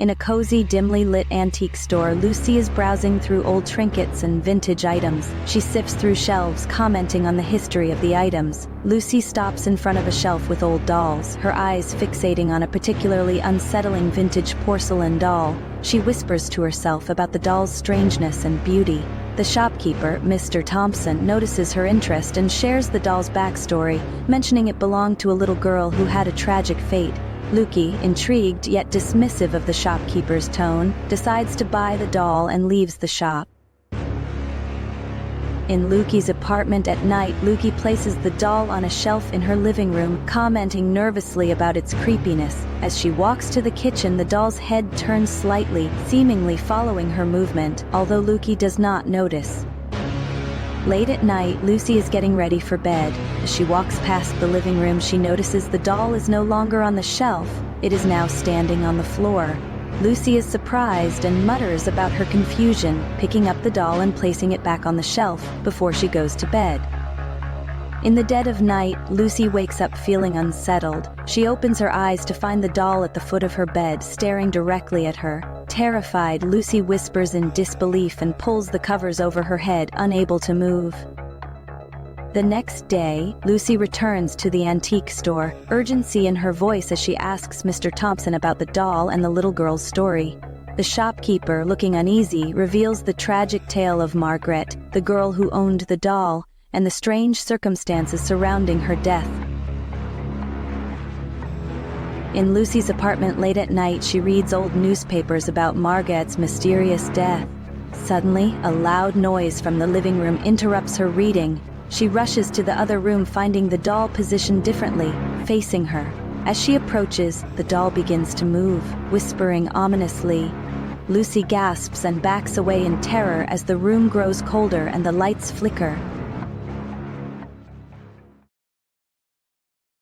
In a cozy, dimly lit antique store, Lucy is browsing through old trinkets and vintage items. She sifts through shelves, commenting on the history of the items. Lucy stops in front of a shelf with old dolls, her eyes fixating on a particularly unsettling vintage porcelain doll. She whispers to herself about the doll's strangeness and beauty. The shopkeeper, Mr. Thompson, notices her interest and shares the doll's backstory, mentioning it belonged to a little girl who had a tragic fate. Lucy, intrigued yet dismissive of the shopkeeper's tone, decides to buy the doll and leaves the shop. In Lucy's apartment at night, Lucy places the doll on a shelf in her living room, commenting nervously about its creepiness. As she walks to the kitchen, the doll's head turns slightly, seemingly following her movement, although Lucy does not notice. Late at night, Lucy is getting ready for bed. As she walks past the living room, she notices the doll is no longer on the shelf. It is now standing on the floor. Lucy is surprised and mutters about her confusion, picking up the doll and placing it back on the shelf before she goes to bed. In the dead of night, Lucy wakes up feeling unsettled. She opens her eyes to find the doll at the foot of her bed, staring directly at her. Terrified, Lucy whispers in disbelief and pulls the covers over her head, unable to move. The next day, Lucy returns to the antique store, urgency in her voice as she asks Mr. Thompson about the doll and the little girl's story. The shopkeeper, looking uneasy, reveals the tragic tale of Margaret, the girl who owned the doll, and the strange circumstances surrounding her death. In Lucy's apartment late at night, she reads old newspapers about Margaret's mysterious death. Suddenly, a loud noise from the living room interrupts her reading. She rushes to the other room, finding the doll positioned differently, facing her. As she approaches, the doll begins to move, whispering ominously. Lucy gasps and backs away in terror as the room grows colder and the lights flicker.